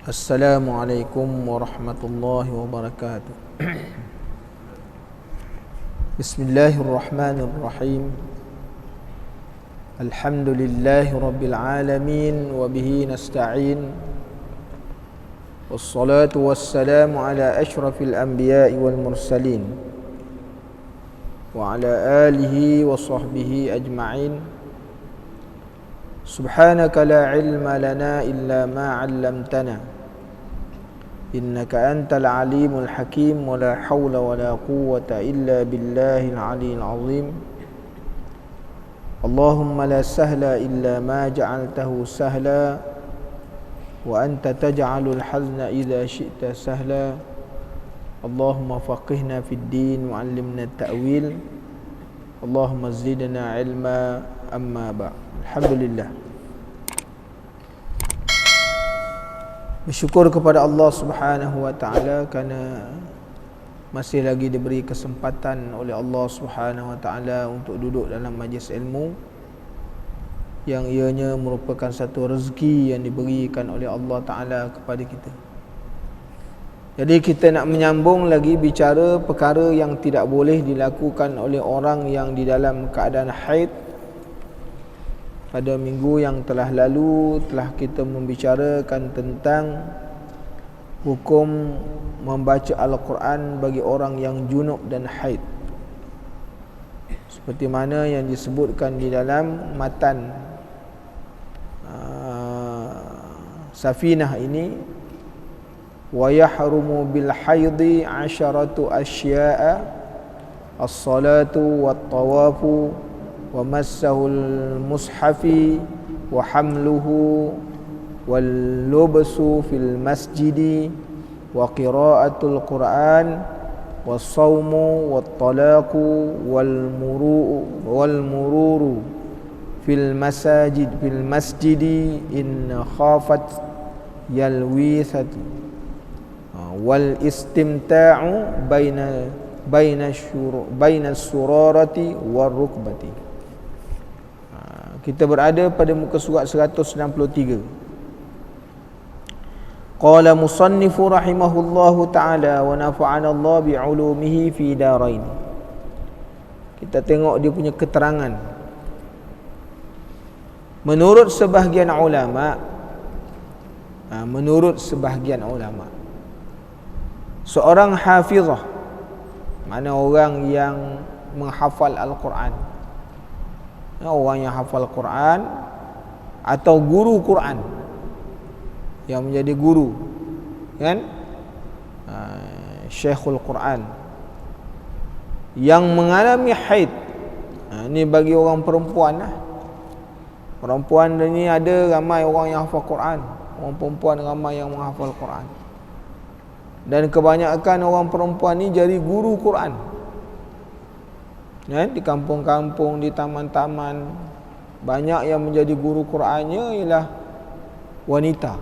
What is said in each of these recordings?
Assalamualaikum warahmatullahi wabarakatuh. Bismillahirrahmanirrahim. Alhamdulillahi rabbil alamin wa bihi nasta'in. Wassalatu wassalamu ala asyrafil anbiya'i wal mursalin wa ala alihi wa sahbihi ajma'in. Subhanaka la ilma lana illa ma 'allamtana innaka antal alimul hakim wa la hawla wa la quwwata illa billahil aliyyil azim. Allahumma la sahla illa ma ja'altahu sahla wa anta taj'alul hazna idza syi'ta sahla. Allahumma faqihna fid din wa 'allimna at-ta'wil. Allahumma zidna ilma amma ba'd. Alhamdulillah, bersyukur kepada Allah Subhanahu wa taala kerana masih lagi diberi kesempatan oleh Allah Subhanahu wa taala untuk duduk dalam majlis ilmu yang ianya merupakan satu rezeki yang diberikan oleh Allah taala kepada kita. Jadi kita nak menyambung lagi bicara perkara yang tidak boleh dilakukan oleh orang yang di dalam keadaan haid. Pada minggu yang telah lalu telah kita membicarakan tentang hukum membaca Al-Quran bagi orang yang junub dan haid, seperti mana yang disebutkan di dalam matan Safinah ini. Wa yahrumu bil haidi 'asharatu asya'a as-salatu wat-tawafu wa massahul mushafi wa hamluhu wal lubsu fil masjidi wa qiraatul Qur'an was saumu wat talaqu wal mururu fil masjidi in khafat yalwisatu wal istimta'u baina surarati war rukbati. Kita berada pada muka surat 163. Qala musannifu rahimahullahu ta'ala wa nafa'ana Allah bi'ulumihi fi darain. Kita tengok dia punya keterangan. Menurut sebahagian ulama, seorang hafizah, mana orang yang menghafal Al-Quran, orang yang hafal Quran atau guru Quran yang menjadi guru, kan, Syekhul Quran yang mengalami haid. Ini bagi orang perempuan lah. Perempuan ni ada ramai orang yang hafal Quran, orang perempuan ramai yang menghafal Quran, dan kebanyakan orang perempuan ni jadi guru Quran. Di kampung-kampung, di taman-taman, banyak yang menjadi guru Qurannya ialah wanita.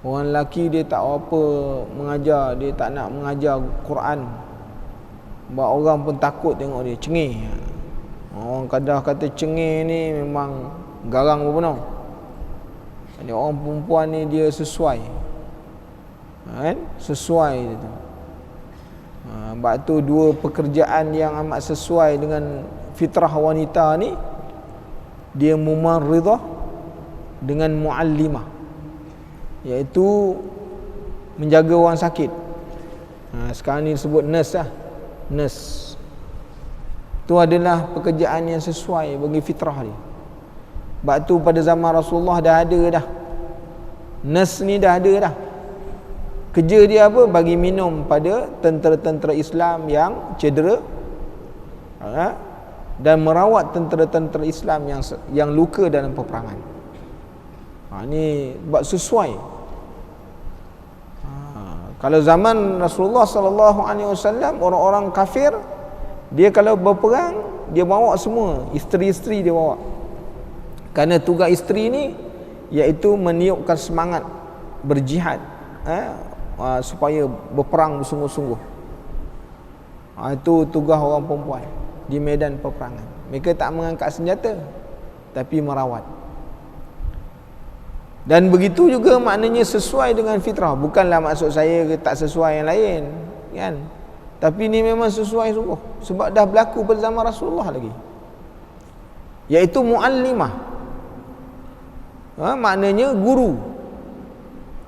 Orang lelaki dia tak apa mengajar, dia tak nak mengajar Quran. Sebab orang pun takut tengok dia, cengih. Orang kadang kata cengih ni memang garang berpenuh. Jadi orang perempuan ni dia sesuai, sesuai tu. Sebab tu dua pekerjaan yang amat sesuai dengan fitrah wanita ni, dia mumarridah dengan muallimah, iaitu menjaga orang sakit. Sekarang ni disebut nurse lah. Nurse tu adalah pekerjaan yang sesuai bagi fitrah dia. Sebab tu pada zaman Rasulullah dah ada dah. Nurse ni dah ada dah. Kerja dia apa? Bagi minum pada tentera-tentera Islam yang cedera, dan merawat tentera-tentera Islam yang luka dalam peperangan. Ini buat sesuai. Kalau zaman Rasulullah sallallahu alaihi wasallam, orang-orang kafir, dia kalau berperang, dia bawa semua isteri-isteri dia bawa. Kerana tugas isteri ni iaitu meniupkan semangat berjihad, supaya berperang bersungguh-sungguh. Itu tugas orang perempuan di medan peperangan. Mereka tak mengangkat senjata, tapi merawat. Dan begitu juga maknanya sesuai dengan fitrah. Bukanlah maksud saya tak sesuai yang lain, kan? Tapi ini memang sesuai sungguh, sebab dah berlaku pada zaman Rasulullah lagi, iaitu muallimah. Maknanya guru,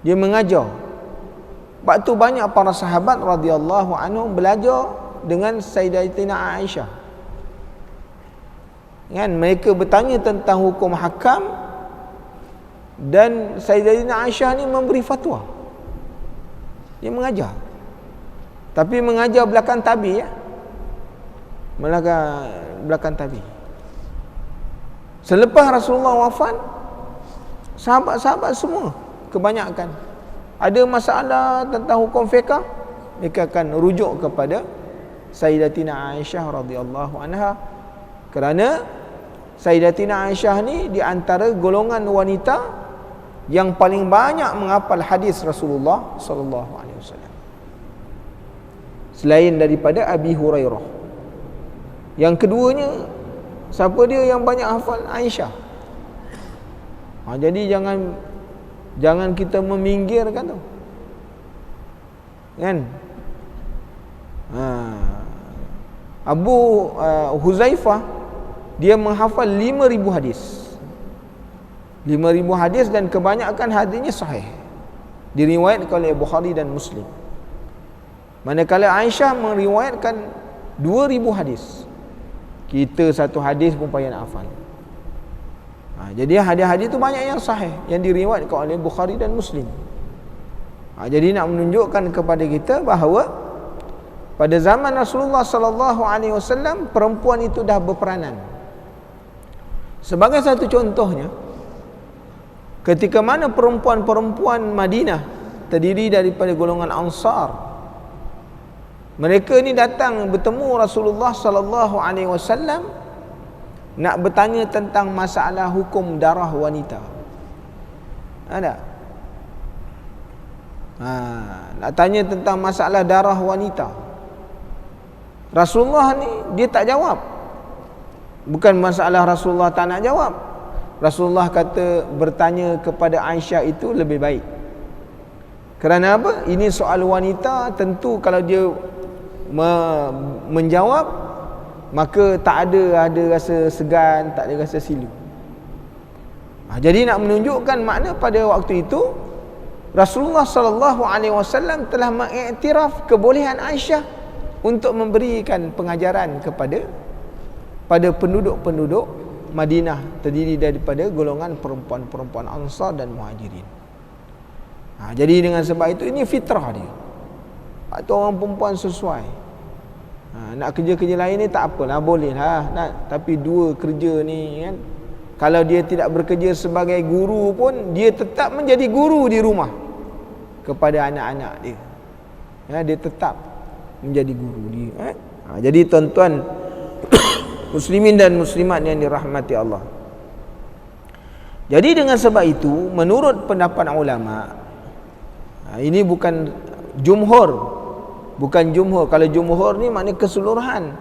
dia mengajar. Sebab tu banyak para sahabat radhiyallahu anhum belajar dengan Sayyidatina Aisyah, kan? Mereka bertanya tentang hukum hakam, dan Sayyidatina Aisyah ni memberi fatwa. Dia mengajar, tapi mengajar belakang tabi, ya, belakang tabi. Selepas Rasulullah wafat, sahabat-sahabat semua kebanyakan ada masalah tentang hukum fiqh, mereka akan rujuk kepada Sayyidatina Aisyah radhiyallahu anha, kerana Sayyidatina Aisyah ni di antara golongan wanita yang paling banyak menghafal hadis Rasulullah sallallahu alaihi wasallam, selain daripada Abi Hurairah. Yang keduanya, siapa dia yang banyak hafal? Aisyah. Jadi jangan kita meminggirkan tu, kan? Abu Huzaifah, dia menghafal 5,000 hadis. 5,000 hadis, dan kebanyakan hadisnya sahih, diriwayatkan oleh Bukhari dan Muslim. Manakala Aisyah meriwayatkan 2,000 hadis. Kita satu hadis pun payah nak hafal. Jadi hadis-hadis itu banyak yang sahih, yang diriwayatkan oleh Bukhari dan Muslim. Jadi nak menunjukkan kepada kita bahawa pada zaman Rasulullah sallallahu alaihi wasallam, perempuan itu dah berperanan. Sebagai satu contohnya, ketika mana perempuan-perempuan Madinah terdiri daripada golongan Ansar, mereka ni datang bertemu Rasulullah sallallahu alaihi wasallam nak bertanya tentang masalah hukum darah wanita. Ada? Nak tanya tentang masalah darah wanita. Rasulullah ni dia tak jawab. Bukan masalah Rasulullah tak nak jawab. Rasulullah kata bertanya kepada Aisyah itu lebih baik. Kerana apa? Ini soal wanita, tentu kalau dia menjawab, maka tak ada rasa segan, tak ada rasa silu. Jadi nak menunjukkan makna pada waktu itu Rasulullah sallallahu alaihi wasallam telah mengiktiraf kebolehan Aisyah untuk memberikan pengajaran kepada penduduk-penduduk Madinah terdiri daripada golongan perempuan-perempuan Ansar dan Muhajirin. Jadi dengan sebab itu, ini fitrah dia. Atau orang perempuan sesuai. Nak kerja-kerja lain ni tak apalah, boleh lah. Tapi dua kerja ni kan, kalau dia tidak bekerja sebagai guru pun, dia tetap menjadi guru di rumah kepada anak-anak dia. Dia tetap menjadi guru dia. Jadi tuan-tuan muslimin dan muslimat yang dirahmati Allah, jadi dengan sebab itu, menurut pendapat ulama, ini bukan jumhur. Kalau jumhur ni maknanya keseluruhan.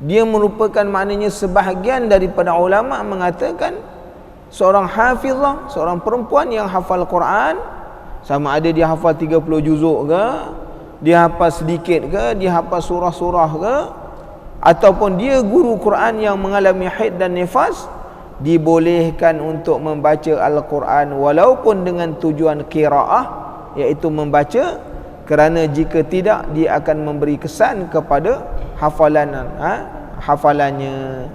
Dia merupakan maknanya sebahagian daripada ulama mengatakan seorang hafizah, seorang perempuan yang hafal Quran, sama ada dia hafal 30 juzuk ke, dia hafal sedikit ke, dia hafal surah-surah ke, ataupun dia guru Quran yang mengalami haid dan nifas, dibolehkan untuk membaca Al-Quran walaupun dengan tujuan qiraah, iaitu membaca, kerana jika tidak dia akan memberi kesan kepada hafalannya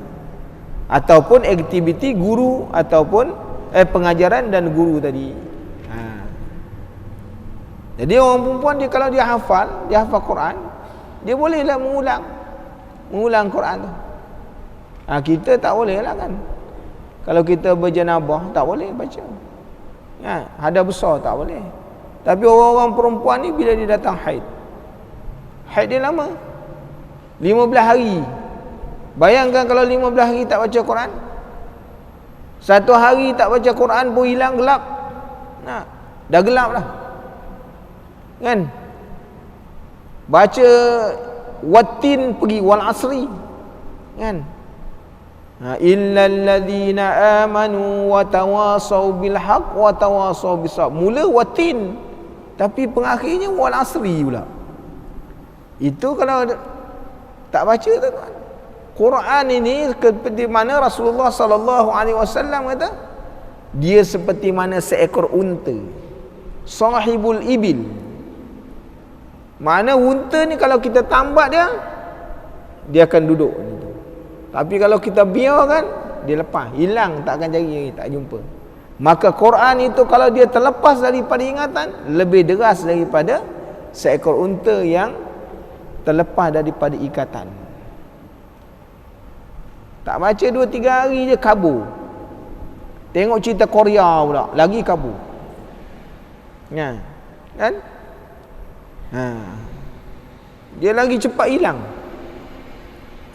ataupun aktiviti guru ataupun pengajaran dan guru tadi. Jadi orang perempuan dia, kalau dia hafal Quran, dia bolehlah mengulang Quran tu. Kita tak boleh lah kan. Kalau kita berjenabah tak boleh baca. Hadas besar tak boleh. Tapi orang-orang perempuan ni bila dia datang haid dia lama, 15 hari. Bayangkan kalau 15 hari tak baca Quran, satu hari tak baca Quran pun hilang, gelap. Dah gelap lah kan. Baca wattin pergi wal asri kan. illal ladzina amanu wa tawasaw bil haqq wa tawasaw bis sabr. Mula watin, tapi pengakhirnya wal asri pula. Itu kalau tak baca tuan. Quran ini seperti mana Rasulullah sallallahu alaihi wasallam kata, dia seperti mana seekor unta, sahibul ibil. Mana unta ni kalau kita tambat dia akan duduk. Tapi kalau kita biarkan, dia lepas, hilang, tak akan cari, tak jumpa. Maka Quran itu kalau dia terlepas daripada ingatan, lebih deras daripada seekor unta yang terlepas daripada ikatan. Tak baca 2-3 hari je kabur. Tengok cerita Korea pula, lagi kabur. Ya, kan? Dia lagi cepat hilang.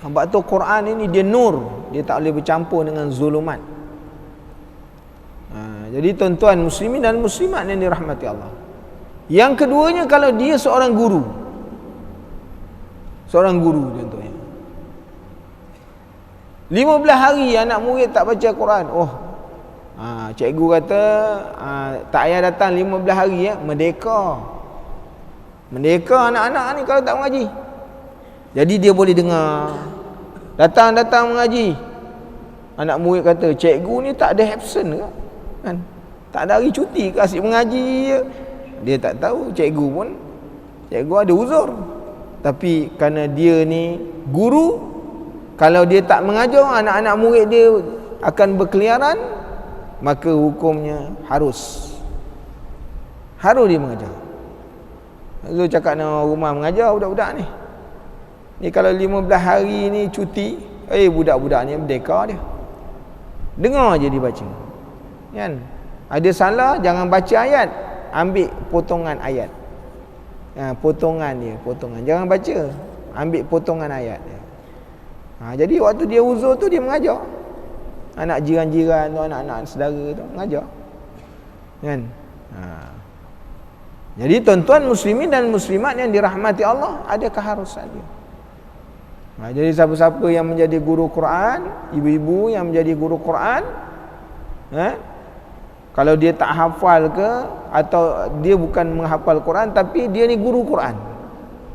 Sebab tu Quran ini dia nur, dia tak boleh bercampur dengan zulumat. Jadi tuan-tuan muslimin dan muslimat yang dirahmati Allah. Yang keduanya, kalau dia seorang guru. Seorang guru contohnya, 15 hari anak murid tak baca Quran. Cikgu kata tak payah datang 15 hari merdeka. Merdeka anak-anak ni kalau tak mengaji. Jadi dia boleh dengar, datang mengaji. Anak murid kata, cikgu ni tak ada absent ke? Kan? Tak ada hari cuti ke, asyik mengaji je. Dia tak tahu, cikgu ada uzur. Tapi kerana dia ni guru, kalau dia tak mengajar, anak-anak murid dia akan berkeliaran, maka hukumnya harus dia mengajar. Lalu cakap nak rumah mengajar budak-budak ni. Ni kalau 15 hari ni cuti, budak-budak ni merdeka dia. Dengar je dibaca. Kan? Ada salah, jangan baca ayat, ambil potongan ayat. Potongan. Jangan baca, ambil potongan ayat dia. Jadi waktu dia uzur tu dia mengajar. Anak jiran-jiran tu, anak-anak saudara tu mengajar. Kan? Jadi tuan-tuan muslimin dan muslimat yang dirahmati Allah, ada keharusan dia. Jadi siapa-siapa yang menjadi guru Quran, ibu-ibu yang menjadi guru Quran, kalau dia tak hafal ke, atau dia bukan menghafal Quran tapi dia ni guru Quran,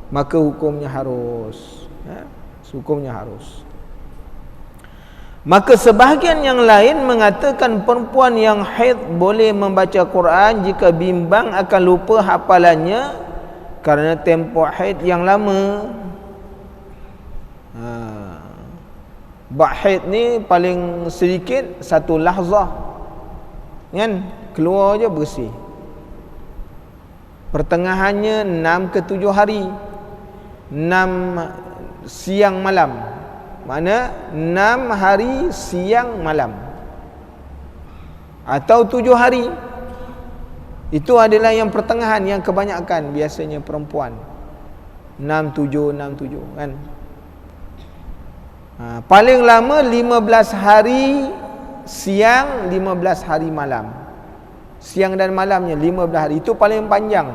maka hukumnya harus. Hukumnya harus. Maka sebahagian yang lain mengatakan perempuan yang haid boleh membaca Quran jika bimbang akan lupa hafalannya kerana tempoh haid yang lama. Bak haid ni paling sedikit 1 lahzah, kan? Keluar je bersih. Pertengahannya 6 ke 7 hari, 6 siang malam. Mana 6 hari siang malam, atau 7 hari. Itu adalah yang pertengahan, yang kebanyakan biasanya perempuan 6-7 kan. Paling lama 15 hari siang, 15 hari malam. Siang dan malamnya 15 hari. Itu paling panjang.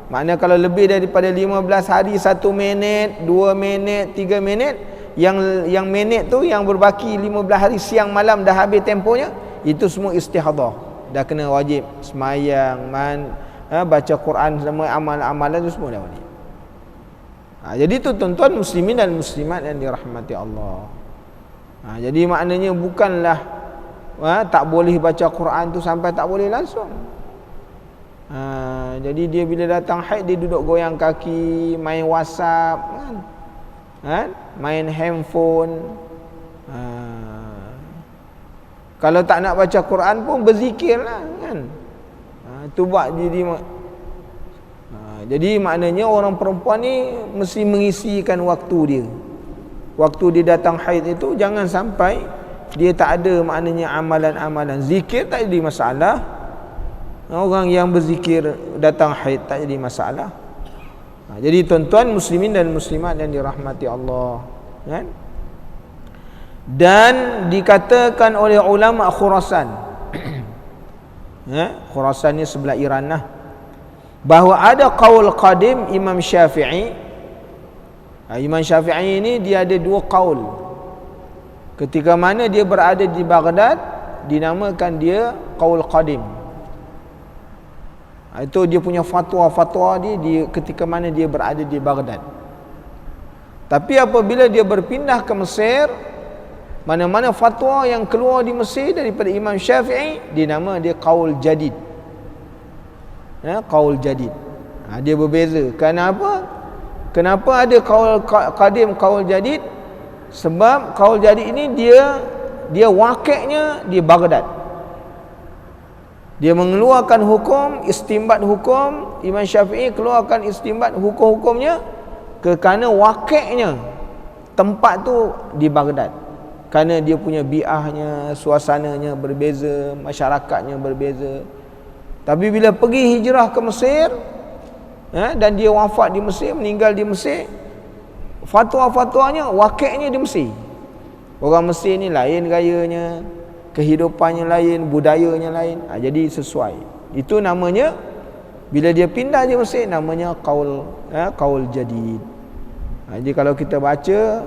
Makna kalau lebih daripada 15 hari, 1 minit, 2 minit, 3 minit, yang minit tu yang berbaki 15 hari siang malam dah habis tempohnya, itu semua istihadah. Dah kena wajib semayang, baca Quran, semua amalan-amalan tu semua dah wajib. Jadi tu tuan-tuan muslimin dan muslimat yang dirahmati Allah. Jadi maknanya bukanlah tak boleh baca Quran tu sampai tak boleh langsung. Jadi dia bila datang haid, dia duduk goyang kaki, main WhatsApp kan? Main handphone. Kalau tak nak baca Quran pun berzikirlah kan. Tu buat jadi maknanya orang perempuan ni mesti mengisikan waktu dia. Waktu dia datang haid itu jangan sampai dia tak ada maknanya amalan-amalan. Zikir tak jadi masalah. Orang yang berzikir datang haid tak jadi masalah. Jadi tuan-tuan muslimin dan muslimat yang dirahmati Allah, kan? Dan dikatakan oleh ulama Khurasan, Khurasan ni sebelah Iran lah, bahawa ada qaul qadim Imam Syafi'i. Imam Syafi'i ini dia ada 2 qaul. Ketika mana dia berada di Baghdad, dinamakan dia qaul qadim. Itu dia punya fatwa-fatwa dia ketika mana dia berada di Baghdad. Tapi apabila dia berpindah ke Mesir, mana-mana fatwa yang keluar di Mesir daripada Imam Syafi'i, dinama dia qaul jadid. Qaul jadid. Dia berbeza. Kenapa? Kenapa ada qaul qadim, qaul jadid? Sebab qaul jadid ini dia wakilnya di Baghdad. Dia mengeluarkan hukum, istimbat hukum. Imam Syafi'i keluarkan istimbat hukum-hukumnya kerana wakilnya tempat tu di Baghdad. Kerana dia punya bi'ahnya, suasananya berbeza, masyarakatnya berbeza. Tapi bila pergi hijrah ke Mesir, dan dia wafat di Mesir, meninggal di Mesir, fatwa-fatwanya wakilnya di Mesir. Orang Mesir ni lain gayanya, kehidupannya lain, budayanya lain. Jadi sesuai. Itu namanya, bila dia pindah di Mesir, namanya qaul jadid. Jadi kalau kita baca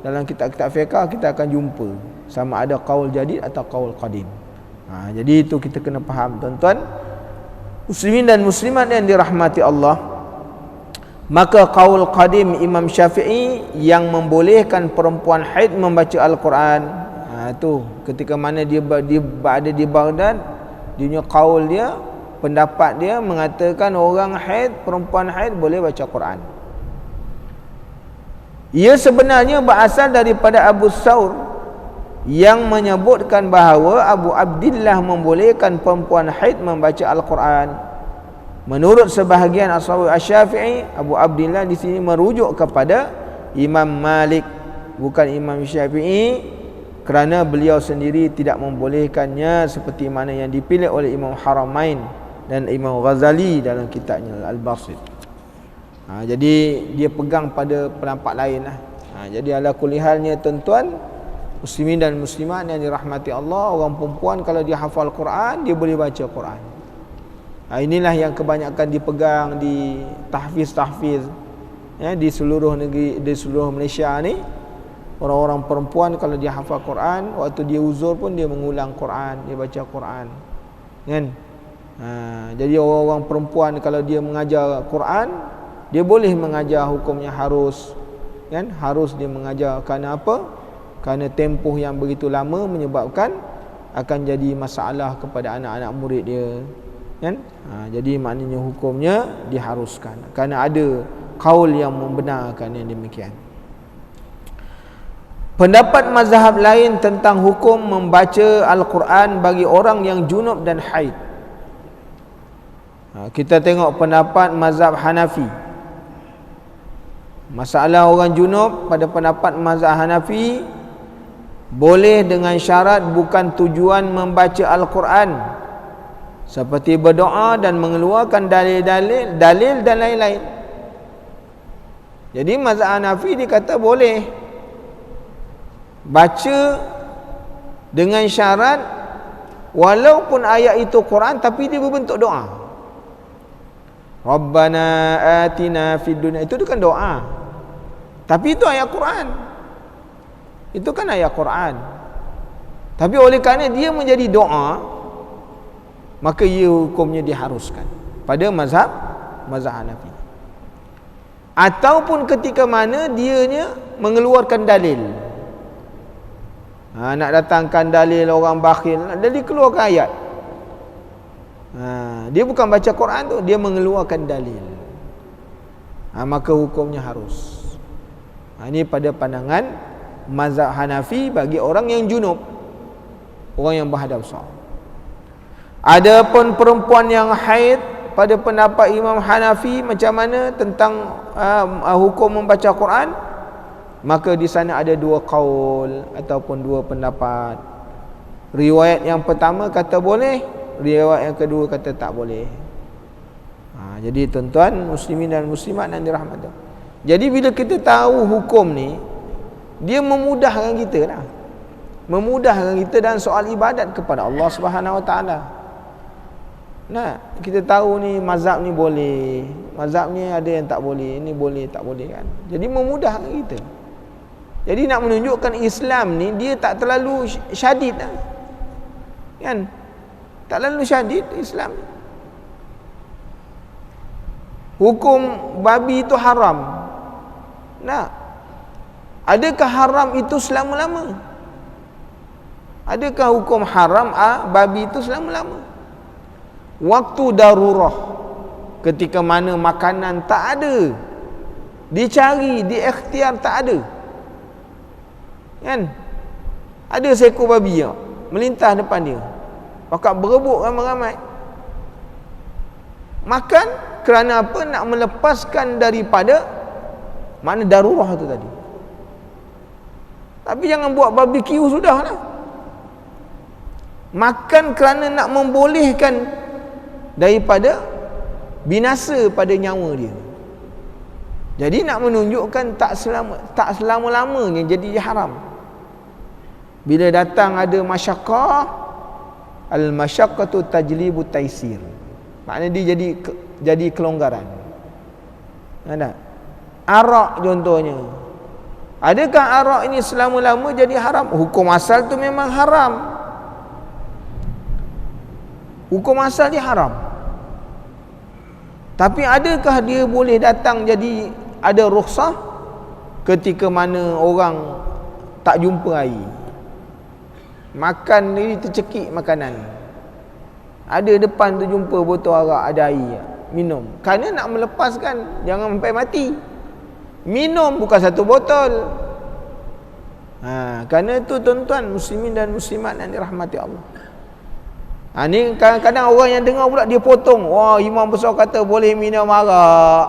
dalam kitab-kitab fiqh, kita akan jumpa sama ada qaul jadid atau qaul qadim. Jadi itu kita kena faham, tuan-tuan muslimin dan muslimat yang dirahmati Allah. Maka qaul qadim Imam Syafi'i yang membolehkan perempuan haid membaca Al-Quran. Itu ketika mana dia berada di Baghdad, dia punya qaul dia, pendapat dia mengatakan orang haid, perempuan haid boleh baca Quran. Ia sebenarnya berasal daripada Abu Thawr yang menyebutkan bahawa Abu Abdillah membolehkan perempuan haid membaca Al-Quran. Menurut sebahagian ashab Asy-Syafi'i, Abu Abdillah di sini merujuk kepada Imam Malik, bukan Imam Syafi'i, kerana beliau sendiri tidak membolehkannya seperti mana yang dipilih oleh Imam Haramain dan Imam Ghazali dalam kitabnya Al-Basit. Jadi dia pegang pada pendapat lain lah. Jadi ala kulli halnya, tuan-tuan muslimin dan muslimat yang dirahmati Allah, orang perempuan kalau dia hafal Quran, dia boleh baca Quran. Inilah yang kebanyakan dipegang di tahfiz-tahfiz di seluruh negeri, di seluruh Malaysia ni. Orang-orang perempuan kalau dia hafal Quran, waktu dia uzur pun dia mengulang Quran, dia baca Quran, kan? Jadi orang-orang perempuan kalau dia mengajar Quran, dia boleh mengajar hukumnya harus, kan? Harus dia mengajar. Kerana apa? Kerana tempoh yang begitu lama menyebabkan akan jadi masalah kepada anak-anak murid dia, kan? Jadi maknanya hukumnya diharuskan kerana ada qaul yang membenarkan yang demikian. Pendapat mazhab lain tentang hukum membaca Al-Quran bagi orang yang junub dan haid. Kita tengok pendapat mazhab Hanafi. Masalah orang junub, pada pendapat mazhab Hanafi, boleh dengan syarat bukan tujuan membaca Al-Quran, seperti berdoa dan mengeluarkan dalil dan lain-lain. Jadi mazhab Hanafi dikata boleh baca dengan syarat walaupun ayat itu Quran tapi dia berbentuk doa. Rabbana atina fid dunya, itu kan doa. Tapi itu ayat Quran. Itu kan ayat Quran. Tapi oleh kerana dia menjadi doa, maka ia hukumnya diharuskan pada mazhab Hanafi. Ataupun ketika mana dianya mengeluarkan dalil. Nak datangkan dalil orang bakhil, dia keluarkan ayat. Dia bukan baca Quran tu, dia mengeluarkan dalil. Maka hukumnya harus. Ini pada pandangan mazhab Hanafi bagi orang yang junub, orang yang berhadas besar. Adapun perempuan yang haid, pada pendapat Imam Hanafi macam mana tentang hukum membaca Quran, maka di sana ada dua qaul ataupun dua pendapat. Riwayat yang pertama kata boleh, riwayat yang kedua kata tak boleh. Jadi tuan-tuan muslimin dan muslimat yang dirahmati. Jadi bila kita tahu hukum ni, dia memudahkan kita lah. Memudahkan kita dalam soal ibadat kepada Allah Subhanahu Wa Taala. Kita tahu ni mazhab ni boleh, mazhab ni ada yang tak boleh, ini boleh tak boleh, kan. Jadi memudahkan kita. Jadi nak menunjukkan Islam ni dia tak terlalu syadid lah. Kan? Tak terlalu syadid Islam. Hukum babi itu haram. Nah, adakah haram itu selama-lama? Adakah hukum haram babi itu selama-lama? Waktu darurah, ketika mana makanan tak ada, dicari, diikhtiar tak ada. Kan? Ada seekor babi melintah depan dia. Pakak berebut ramai-ramai. Makan kerana apa? Nak melepaskan daripada mana darurah tu tadi. Tapi jangan buat barbecue sudahlah. Makan kerana nak membolehkan daripada binasa pada nyawa dia. Jadi nak menunjukkan tak selama-lamanya jadi haram. Bila datang ada masyaqqah, al-masyaqqatu tajlibu taisir. Maknanya dia jadi kelonggaran. Ada. Arak contohnya. Adakah arak ini selama-lama jadi haram? Hukum asal tu memang haram. Hukum asal dia haram. Tapi adakah dia boleh datang jadi ada rukhsah ketika mana orang tak jumpa air? Makan ni tercekik makanan. Ada depan tu jumpa botol arak, ada air, minum. Kerana nak melepaskan, jangan sampai mati. Minum bukan satu botol. Kerana tu tuan-tuan muslimin dan muslimat yang dirahmati Allah. Ni kadang-kadang orang yang dengar pula dia potong. Wah, imam besar kata boleh minum arak.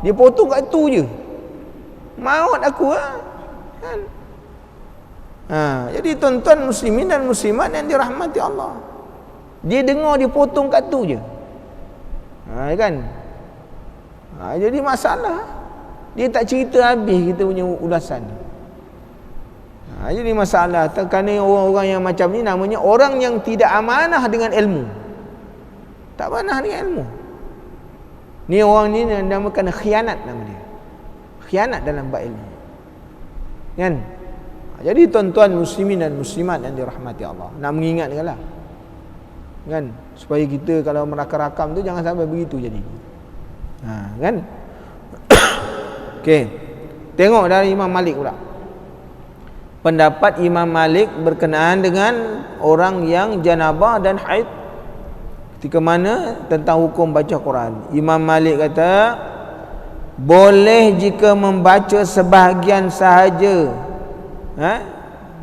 Dia potong kat tu je. Maut aku kan? Jadi tuan-tuan muslimin dan muslimat yang dirahmati Allah, dia dengar dia potong kat tu je. Kan? Jadi masalah dia tak cerita habis kita punya ulasan. Jadi masalah kerana orang-orang yang macam ni namanya orang yang tidak amanah dengan ilmu. Tak amanah dengan ilmu. Ni orang ni dinamakan khianat nama dia. Khianat dalam bab ilmu. Kan? Jadi tuan-tuan muslimin dan muslimat yang dirahmati Allah, nak mengingatkanlah. Kan? Supaya kita kalau merakam-rakam tu jangan sampai begitu jadi. Kan? Okey. Tengok dari Imam Malik pula. Pendapat Imam Malik berkenaan dengan orang yang janabah dan haid ketika mana tentang hukum baca Quran. Imam Malik kata boleh jika membaca sebahagian sahaja.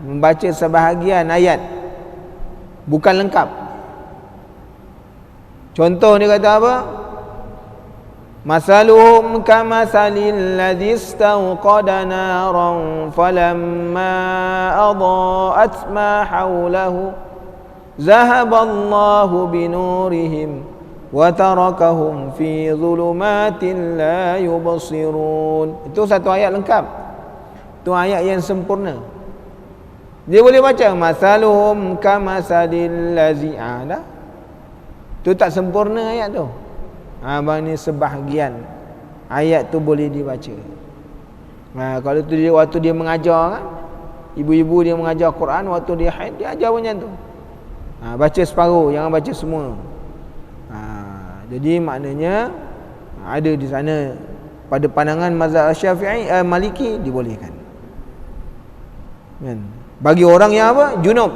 Membaca sebahagian ayat, bukan lengkap. Contoh dia kata apa? Masaluhum kamasalil ladzi istawqada naran falamma adaa'at ma hawlahu zahaballahu binurihim wa tarakahum fi dhulumatin la yubsirun. Itu satu ayat lengkap. Itu ayat yang sempurna. Dia boleh baca masaluhum kamasalil ladzi a'la. Itu tak sempurna ayat tu. Abang ni sebahagian ayat tu boleh dibaca. Kalau tu dia waktu dia mengajar kan, ibu-ibu dia mengajar Quran waktu dia haid, dia ajar macam tu. Baca separuh, jangan baca semua. Jadi maknanya ada di sana pada pandangan mazhab Syafi'i, Maliki dibolehkan. Kan? Bagi orang yang apa? Junub.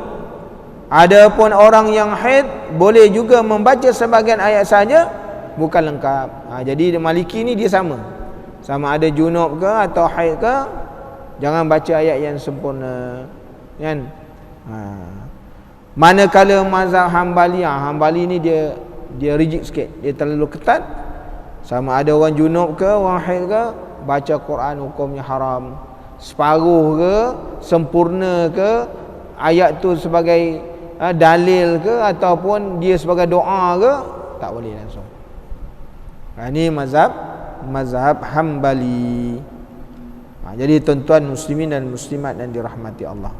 Adapun orang yang haid boleh juga membaca sebahagian ayat saja, bukan lengkap. Jadi Maliki ni dia sama ada junub ke atau haid ke, jangan baca ayat yang sempurna. Kan? Manakala mazhab Hambali ni dia rigid sikit, dia terlalu ketat. Sama ada orang junub ke orang haid ke, baca Quran hukumnya haram. Separuh ke, sempurna ke, ayat tu sebagai dalil ke ataupun dia sebagai doa ke, tak boleh langsung. Ini mazhab Hambali. Jadi tuan-tuan muslimin dan muslimat dan dirahmati Allah.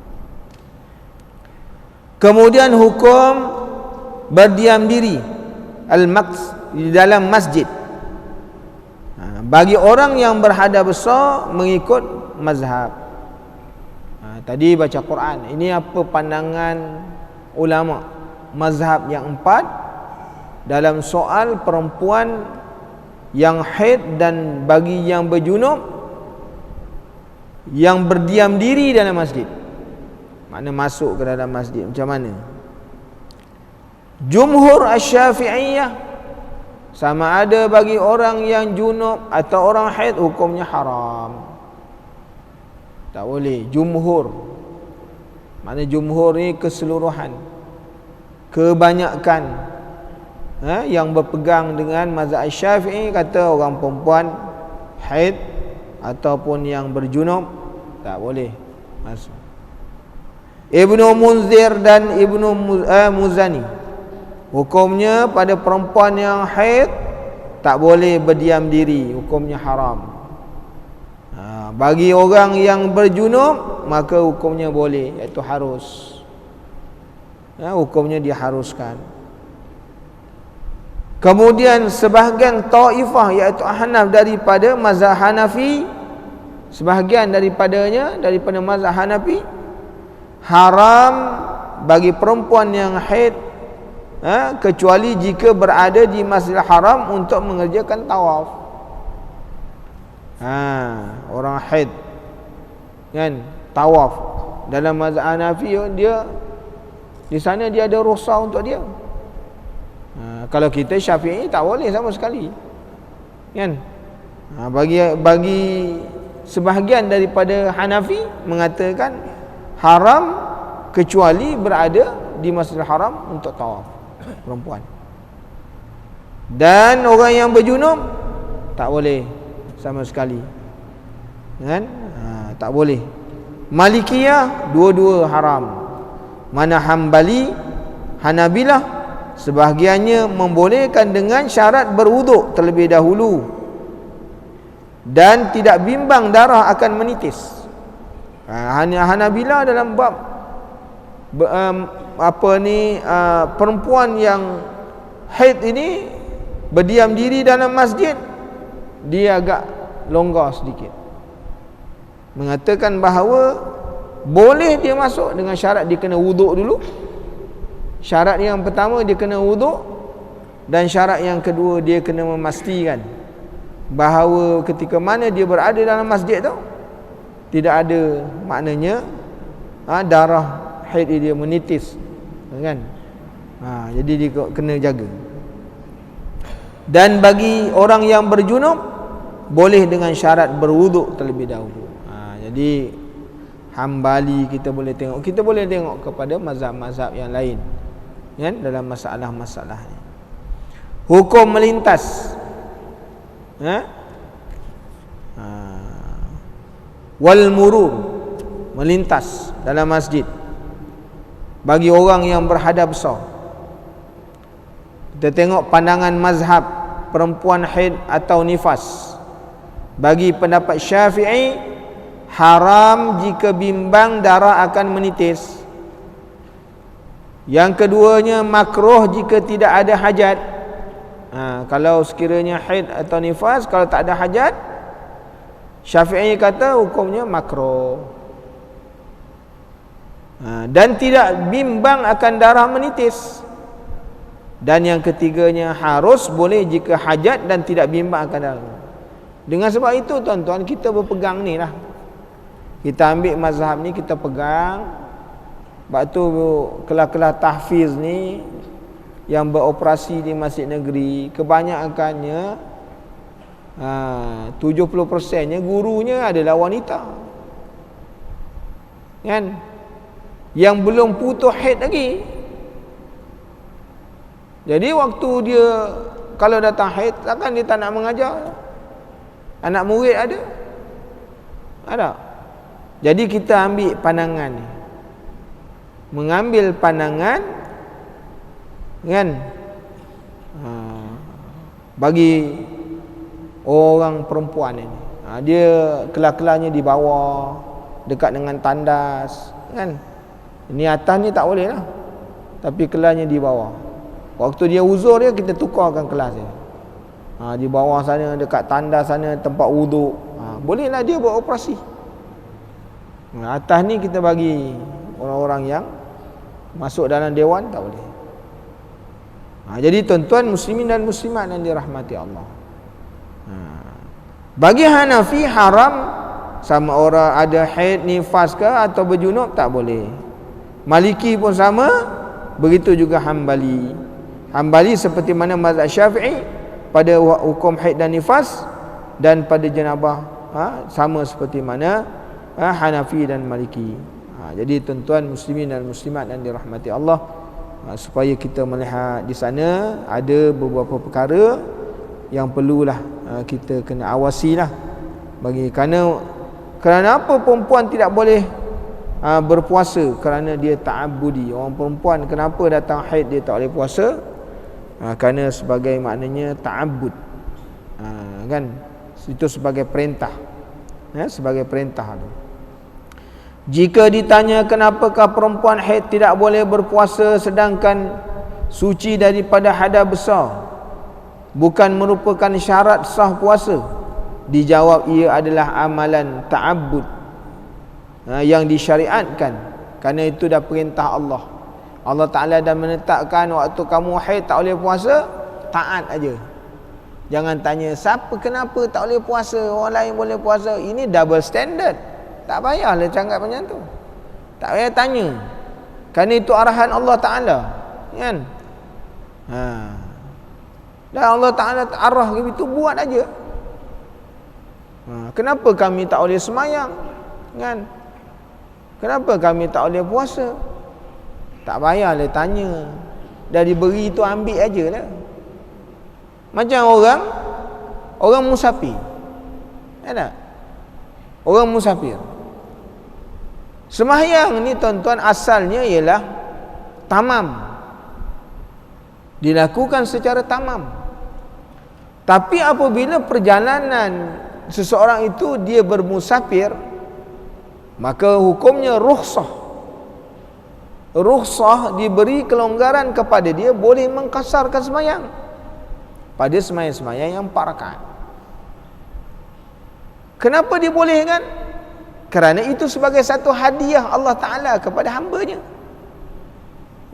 Kemudian hukum berdiam diri al-maqs di dalam masjid. Bagi orang yang berhadas besar mengikut mazhab. Tadi baca Quran. Ini apa pandangan ulama mazhab yang 4 dalam soal perempuan yang haid dan bagi yang berjunub yang berdiam diri dalam masjid. Makna masuk ke dalam masjid macam mana? Jumhur Asy-Syafi'iyah, sama ada bagi orang yang junub atau orang haid hukumnya haram. Tak boleh. Jumhur, makna jumhur ni keseluruhan, kebanyakan yang berpegang dengan mazhab Syafi'i kata orang perempuan haid ataupun yang berjunub tak boleh masuk. Ibnu Munzir dan Ibnu Muzani, hukumnya pada perempuan yang haid tak boleh berdiam diri, hukumnya haram. Bagi orang yang berjunub maka hukumnya boleh, iaitu harus. Hukumnya diharuskan. Kemudian sebahagian taifah iaitu Ahnaf daripada mazhab Hanafi, sebahagian daripadanya daripada mazhab Hanafi, haram bagi perempuan yang haid kecuali jika berada di Masjidil Haram untuk mengerjakan tawaf. Orang haid kan tawaf dalam mazhab Hanafi, dia di sana dia ada rukhsah untuk dia. Kalau kita Syafi'i tak boleh sama sekali kan. Bagi sebahagian daripada Hanafi mengatakan haram kecuali berada di Masjidil Haram untuk tawaf perempuan. Dan orang yang berjunub tak boleh sama sekali kan. Tak boleh. Malikiyah dua-dua haram. Mana Hambali, Hanabilah sebahagiannya membolehkan dengan syarat berwuduk terlebih dahulu dan tidak bimbang darah akan menitis. Hanabilah dalam bab perempuan yang haid ini berdiam diri dalam masjid, dia agak longgar sedikit, mengatakan bahawa boleh dia masuk dengan syarat dia kena wuduk dulu. Syarat yang pertama dia kena wuduk, dan syarat yang kedua dia kena memastikan bahawa ketika mana dia berada dalam masjid tu tidak ada maknanya darah haid dia menitis kan. Jadi dia kena jaga. Dan bagi orang yang berjunub boleh dengan syarat berwuduk terlebih dahulu. Jadi Hambali kita boleh tengok kepada mazhab-mazhab yang lain kan dalam masalah-masalah ni. Hukum melintas wal murur, melintas dalam masjid bagi orang yang berhadap besar. Kita tengok pandangan mazhab perempuan haid atau nifas. Bagi pendapat Syafi'i, haram jika bimbang darah akan menitis. Yang keduanya makruh jika tidak ada hajat. Kalau sekiranya haid atau nifas, kalau tak ada hajat, Syafi'i kata hukumnya makruh. Dan tidak bimbang akan darah menitis. Dan yang ketiganya harus boleh jika hajat dan tidak bimbang akan darah. Dengan sebab itu tuan-tuan, kita berpegang ni lah. Kita ambil mazhab ni, kita pegang. Sebab tu kelas-kelas tahfiz ni yang beroperasi di masjid negeri, kebanyakannya 70%-nya gurunya adalah wanita kan, yang belum putus haid lagi. Jadi waktu dia kalau datang haid, takkan dia tak nak mengajar? Anak murid ada. Jadi kita ambil pandangan ni, mengambil pandangan kan bagi orang perempuan ini. Dia kelah-kelahnya di bawah, dekat dengan tandas kan. Ini atas ni tak boleh lah, tapi kelahnya di bawah. Waktu dia uzur dia, kita tukarkan kelas dia. Di bawah sana, dekat tandas sana, tempat wuduk. Bolehlah dia beroperasi Atas ni kita bagi orang-orang yang masuk dalam dewan tak boleh. Jadi tuan-tuan muslimin dan muslimat yang dirahmati Allah. Bagi Hanafi haram sama orang ada haid, nifas ke atau berjunub tak boleh. Maliki pun sama, begitu juga Hambali. Hambali seperti mana mazhab Syafi'i pada hukum haid dan nifas, dan pada jenabah sama seperti mana Hanafi dan Maliki. Jadi tuan-tuan muslimin dan muslimat yang dirahmati Allah, supaya kita melihat di sana ada beberapa perkara yang perlulah kita kena awasilah. Kerana apa perempuan tidak boleh berpuasa? Kerana dia ta'abbudi. Orang perempuan kenapa datang haid dia tak boleh puasa? Kerana sebagai maknanya ta'abbud, kan, itu sebagai perintah, sebagai perintah tu. Jika ditanya kenapakah perempuan haid tidak boleh berpuasa sedangkan suci daripada hadas besar, bukan merupakan syarat sah puasa, dijawab ia adalah amalan ta'abbud yang disyariatkan. Kerana itu dah perintah Allah. Allah Ta'ala dah menetapkan waktu kamu haid tak boleh puasa, taat aja. Jangan tanya siapa kenapa tak boleh puasa, orang lain boleh puasa. Ini double standard. Tak payahlah cakap macam tu. Tak payah tanya. Kerana itu arahan Allah Ta'ala, kan? Dan Allah Ta'ala arah begitu, buat aja. Kenapa kami tak boleh semayang, kan? Kenapa kami tak boleh puasa? Tak payahlah tanya. Dah diberi itu, ambil ajalah. Macam orang musafir, ada orang musafir sembahyang ni tuan-tuan asalnya ialah tamam, dilakukan secara tamam. Tapi apabila perjalanan seseorang itu dia bermusafir, maka hukumnya rukhsah. Rukhsah diberi kelonggaran kepada dia, boleh mengkasarkan sembahyang pada sembahyang-sembahyang yang 4 rakaat. Kenapa dibolehkan? Kerana itu sebagai satu hadiah Allah Ta'ala kepada hamba-Nya.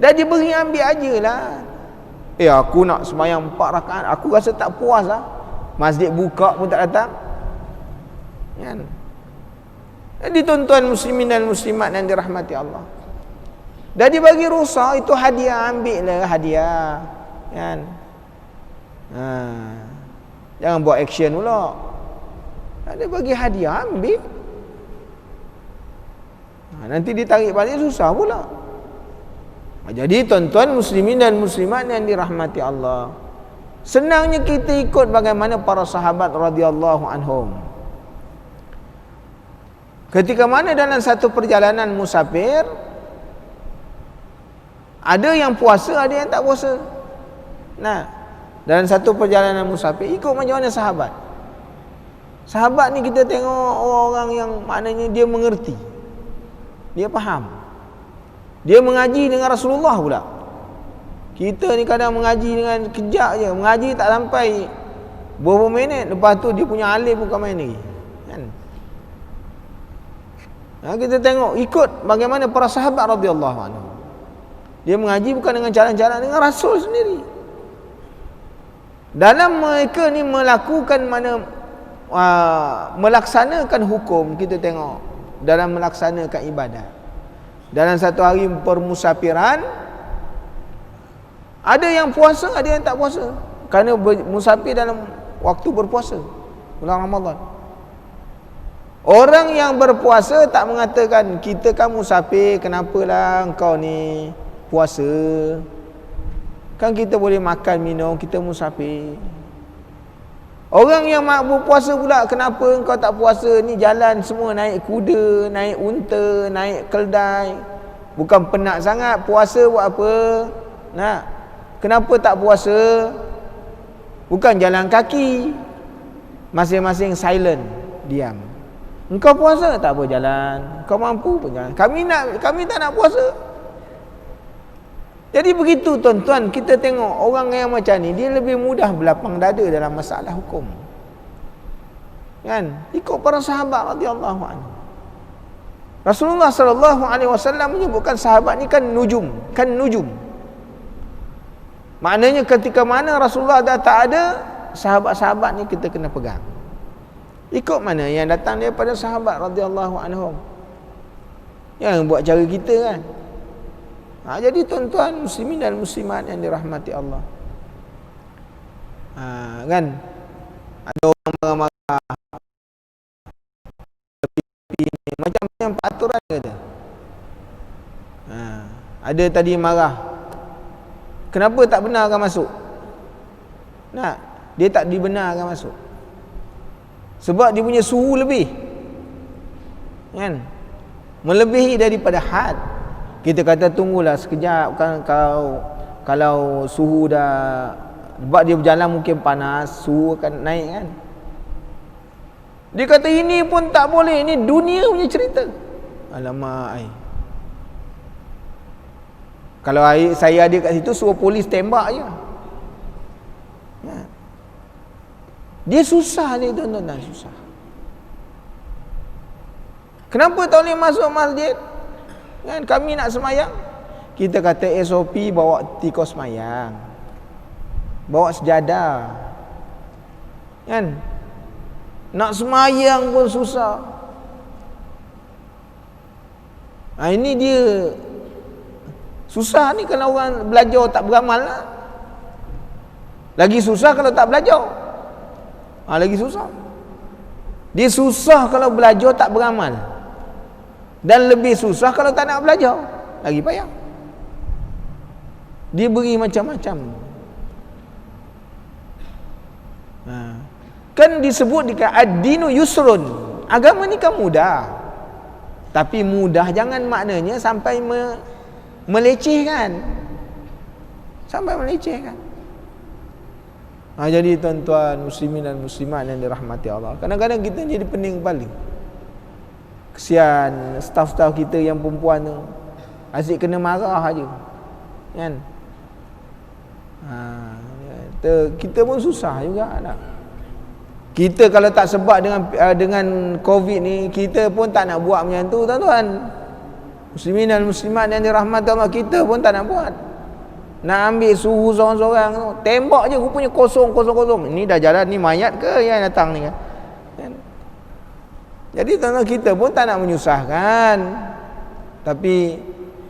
Dah diberi, ambil ajalah. Aku nak sembahyang 4 rakaat, aku rasa tak puas lah, masjid buka pun tak datang, kan? Jadi tuan-tuan muslimin dan muslimat yang dirahmati Allah, dah dibagi rukhsah, itu hadiah, ambil lah hadiah, kan? Jangan buat action pula. Ada bagi hadiah, ambil. Nanti ditarik balik susah pula. Jadi tuan-tuan muslimin dan muslimat yang dirahmati Allah, senangnya kita ikut bagaimana para sahabat radhiyallahu anhum. Ketika mana dalam satu perjalanan musafir, ada yang puasa, ada yang tak puasa. Dalam satu perjalanan musafir, ikut macam mana sahabat. Sahabat ni kita tengok orang yang maknanya dia mengerti, dia faham, dia mengaji dengan Rasulullah pula. Kita ni kadang mengaji dengan kejap je, mengaji tak sampai beberapa minit, lepas tu dia punya alim bukan main lagi, kan? Kita tengok ikut bagaimana para sahabat radhiyallahu anhu. Dia mengaji bukan dengan cara-cara, dengan Rasul sendiri. Dalam mereka ni melakukan melaksanakan hukum, kita tengok dalam melaksanakan ibadat. Dalam satu hari permusafiran, ada yang puasa, ada yang tak puasa. Kerana musafir dalam waktu berpuasa bulan Ramadan. Orang yang berpuasa tak mengatakan, kita kan musafir, kenapalah engkau ni puasa? Kan kita boleh makan minum, kita musafir. Orang yang berpuasa pula, kenapa engkau tak puasa? Ni jalan semua naik kuda, naik unta, naik keldai, bukan penat sangat, puasa buat apa? Kenapa tak puasa? Bukan jalan kaki, masing-masing silent, diam. Engkau puasa tak apa, jalan. Kau mampu pun jalan. Kami tak nak puasa. Jadi begitu tuan-tuan, kita tengok orang yang macam ni, dia lebih mudah berlapang dada dalam masalah hukum, kan? Ikut para sahabat radhiyallahu anhu. Rasulullah sallallahu alaihi wasallam menyebutkan sahabat ni kan nujum, maknanya ketika mana Rasulullah dah tak ada, sahabat-sahabat ni kita kena pegang. Ikut mana yang datang daripada sahabat radhiyallahu anhum, yang buat cara kita kan. Jadi tuan-tuan muslimin dan muslimat yang dirahmati Allah, kan ada orang marah-marah macam-macam peraturan kata. Ada tadi marah, kenapa tak benarkan masuk? Dia tak dibenarkan masuk sebab dia punya suhu lebih, kan, melebihi daripada had. Kita kata tunggulah sekejap kan, kalau suhu dah, sebab dia berjalan mungkin panas, suhu akan naik kan. Dia kata ini pun tak boleh, ini dunia punya cerita. Alamak, kalau saya ada kat situ, suruh polis tembak je. Dia susah ni tuan-tuan, susah. Kenapa tak boleh masuk masjid? Kan kami nak semayang, kita kata SOP bawa tikus semayang, bawa sejadah, kan. Nak semayang pun susah. Ini dia susah ni kalau orang belajar tak beramal lah. Lagi susah kalau tak belajar. Lagi susah. Dia susah kalau belajar tak beramal, dan lebih susah kalau tak nak belajar, lagi payah. Dia beri macam-macam. Kan disebut dekat ad-dinu yusrun, agama ni kan mudah. Tapi mudah jangan maknanya sampai melecehkan. Sampai melecehkan. Jadi tuan-tuan muslimin dan muslimat yang dirahmati Allah, kadang-kadang kita jadi pening kepala. Kesian staf-staf kita yang perempuan tu, asyik kena marah aja, kan. Kita pun susah juga nak. Kita kalau tak sebab dengan Covid ni, kita pun tak nak buat macam tu tuan-tuan. Muslimin dan muslimat yang dirahmati Allah, kita pun tak nak buat. Nak ambil suhu seorang-seorang tu, tembak je rupanya kosong. Ni dah jalan, ni mayat ke yang datang ni kan? Jadi tuan-tuan, kita pun tak nak menyusahkan, tapi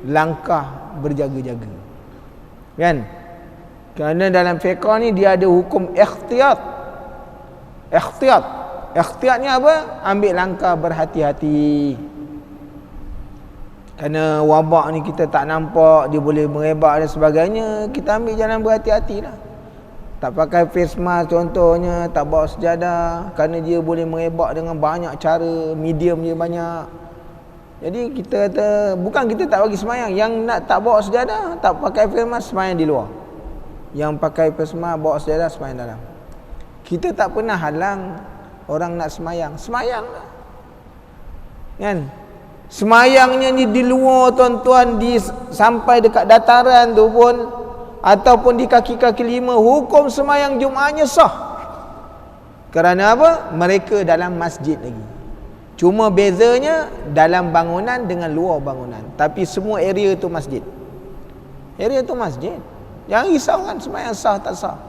langkah berjaga-jaga, kan? Kerana dalam fiqh ni dia ada hukum ikhtiyat. Ikhtiyat ni apa? Ambil langkah berhati-hati. Kerana wabak ni kita tak nampak, dia boleh merebak dan sebagainya, kita ambil jalan berhati-hati lah. Tak pakai face mask contohnya, tak bawa sejadah, kerana dia boleh merebak dengan banyak cara, medium je banyak. Jadi kita kata, bukan kita tak bagi semayang, yang nak tak bawa sejadah, tak pakai face mask, semayang di luar. Yang pakai face mask, bawa sejadah, semayang dalam. Kita tak pernah halang orang nak semayang lah, kan? Semayangnya ni di luar tuan-tuan, sampai dekat dataran tu pun, ataupun di kaki-kaki lima, hukum semayang Jumaatnya sah. Kerana apa? Mereka dalam masjid lagi. Cuma bezanya dalam bangunan dengan luar bangunan, tapi semua area tu masjid. Area tu masjid. Jangan risau kan semayang sah tak sah.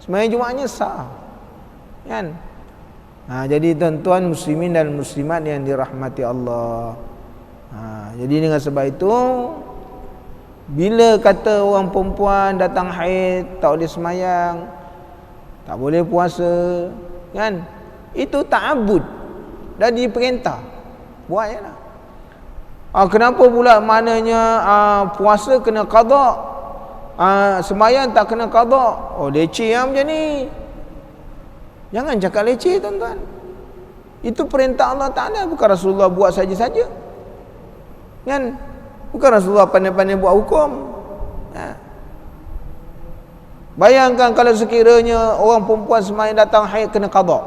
Semayang Jumaatnya sah, kan? Jadi tuan-tuan muslimin dan muslimat yang dirahmati Allah, jadi dengan sebab itu, bila kata orang perempuan datang haid tak boleh semayang, tak boleh puasa, kan? Itu ta'abbud, dah diperintah, buat je lah. Kenapa pula maknanya puasa kena qada, semayang tak kena qada? Leceh yang macam ni. Jangan cakap leceh tuan-tuan. Itu perintah Allah Ta'ala, bukan Rasulullah buat saja-saja, kan? Bukan Rasulullah pandai-pandai buat hukum. Bayangkan kalau sekiranya orang perempuan semayang datang haid kena qada,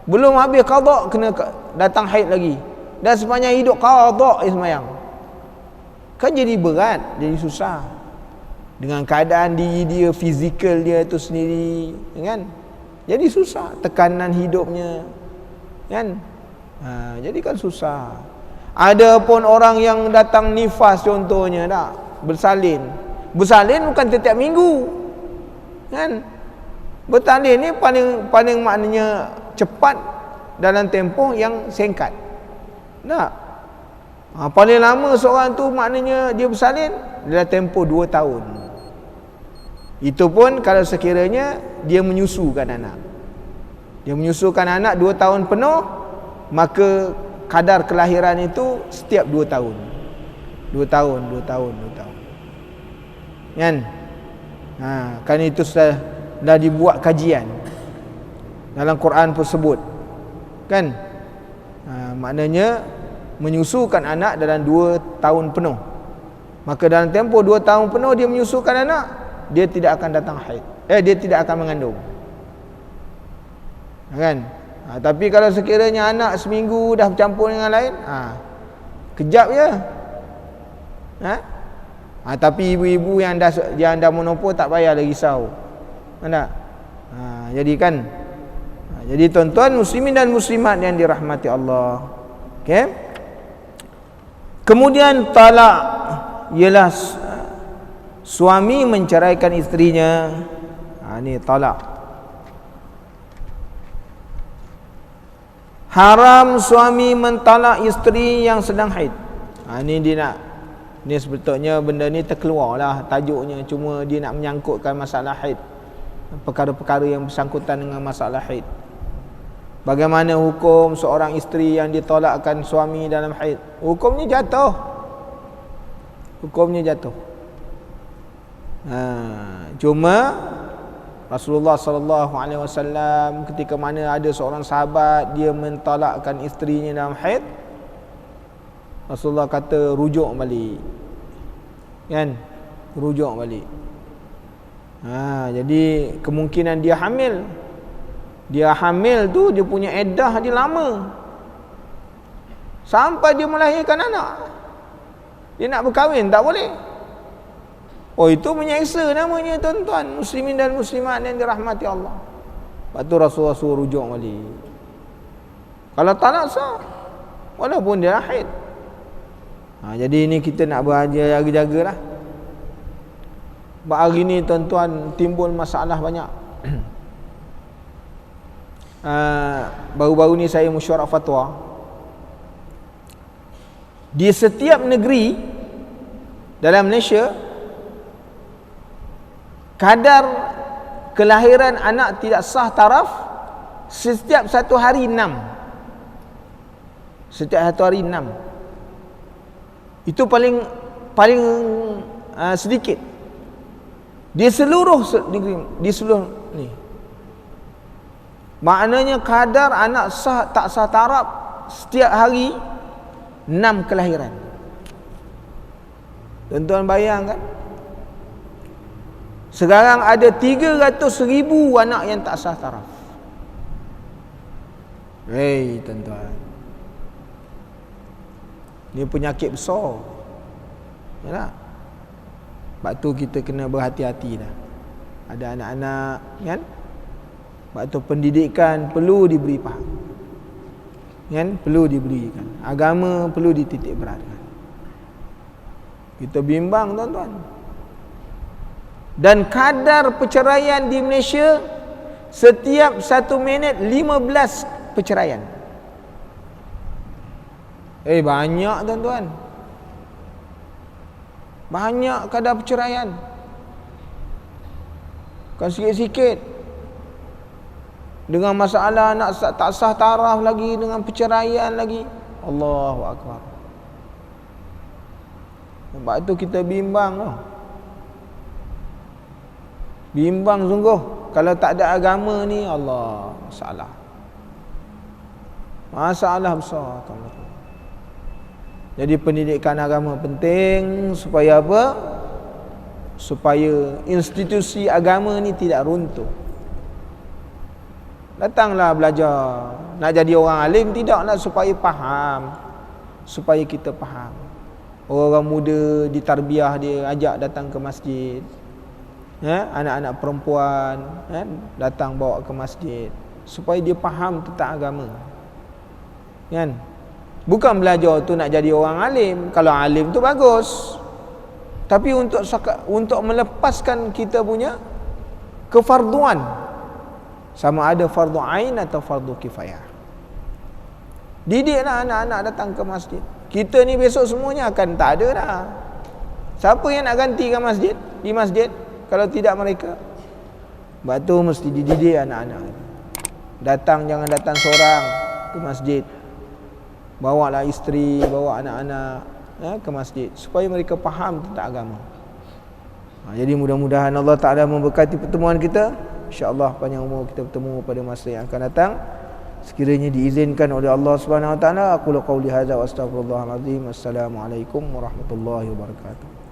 belum habis qada kena datang haid lagi, dan sepanjang hidup qada semayang, kan jadi berat, jadi susah. Dengan keadaan diri dia, fizikal dia itu sendiri, kan? Jadi susah, tekanan hidupnya, kan? Jadi kan susah. Ada pun orang yang datang nifas contohnya tak, bersalin. Bersalin bukan setiap minggu. Kan? Bersalin ni paling maknanya cepat dalam tempoh yang singkat. Tak? Paling lama seorang tu maknanya dia bersalin dalam tempoh 2 tahun. Itu pun kalau sekiranya dia menyusukan anak. Dia menyusukan anak 2 tahun penuh, maka kadar kelahiran itu setiap 2 tahun. 2 tahun. Kan? Kan itu dah dibuat kajian dalam Quran pun sebut. Kan? Maknanya menyusukan anak dalam 2 tahun penuh. Maka dalam tempoh 2 tahun penuh dia menyusukan anak, dia tidak akan datang haid. Dia tidak akan mengandung. Kan? Tapi kalau sekiranya anak seminggu dah bercampur dengan lain, kejap je. Tapi ibu-ibu yang dah menopor tak payahlah risau. Tak? Jadi kan, jadi tuan-tuan muslimin dan muslimat yang dirahmati Allah. Okey. Kemudian talak ialah suami menceraikan isterinya. Ni talak. Haram suami mentalak isteri yang sedang haid. Ni sebetulnya benda ni terkeluarlah tajuknya, cuma dia nak menyangkutkan masalah haid, perkara-perkara yang bersangkutan dengan masalah haid. Bagaimana hukum seorang isteri yang ditolakkan suami dalam haid? Hukumnya jatuh. Cuma Rasulullah sallallahu alaihi wasallam ketika mana ada seorang sahabat dia mentalakkan isterinya dalam haid, Rasulullah kata rujuk balik. Kan? Rujuk balik. Jadi kemungkinan dia hamil. Dia hamil tu dia punya iddah dia lama. Sampai dia melahirkan anak. Dia nak berkahwin tak boleh. Itu menyeksa namanya tuan-tuan muslimin dan muslimat yang dirahmati Allah. Lepas tu Rasulullah suruh rujuk balik. Kalau tak nak sah, walaupun dia haid. Jadi ini kita nak berjaga-jagalah. Hari ni tuan-tuan timbul masalah banyak. Baru-baru ni saya mesyuarat fatwa. Di setiap negeri dalam Malaysia, kadar kelahiran anak tidak sah taraf setiap 1 hari 6. Setiap 1 hari 6. Itu paling sedikit. Di seluruh negeri, di seluruh ni. Maknanya kadar anak sah tak sah taraf setiap hari 6 kelahiran. Tuan-tuan bayangkan. Sekarang ada 300,000 anak yang tak sah taraf. Tuan-tuan, ni penyakit besar. Yalah. Sebab tu kita kena berhati-hati dah. Ada anak-anak kan? Sebab tu pendidikan perlu diberi faham. Kan? Perlu diberikan. Agama perlu dititik beratkan. Kita bimbang tuan-tuan. Dan kadar perceraian di Malaysia setiap 1 minit 15 perceraian. Banyak tuan-tuan. Banyak kadar perceraian. Bukan sikit-sikit. Dengan masalah nak tak sah taraf lagi, dengan perceraian lagi. Allahu Akbar. Sebab tu kita bimbang lah. Bimbang sungguh. Kalau tak ada agama ni, Allah, masalah besar. Jadi pendidikan agama penting supaya apa? Supaya institusi agama ni tidak runtuh. Datanglah belajar. Nak jadi orang alim tidaklah supaya faham, supaya kita faham. Orang muda ditarbiah, dia ajak datang ke masjid. Anak-anak perempuan datang bawa ke masjid supaya dia faham tentang agama. Kan? Bukan belajar tu nak jadi orang alim. Kalau alim tu bagus. Tapi untuk melepaskan kita punya kefarduan, sama ada fardu ain atau fardu kifayah. Didiklah anak-anak datang ke masjid. Kita ni besok semuanya akan tak ada dah. Siapa yang nak gantikan masjid di masjid kalau tidak mereka? Sebab tu mesti dididik anak-anak. Jangan datang seorang ke masjid. Bawalah isteri, bawa anak-anak ke masjid supaya mereka faham tentang agama. Jadi mudah-mudahan Allah Ta'ala memberkati pertemuan kita. InsyaAllah panjang umur kita bertemu pada masa yang akan datang. Sekiranya diizinkan oleh Allah Subhanahu Wa Ta'ala. Aku qauli hadza wa astaghfirullahal azim. Assalamualaikum warahmatullahi wabarakatuh.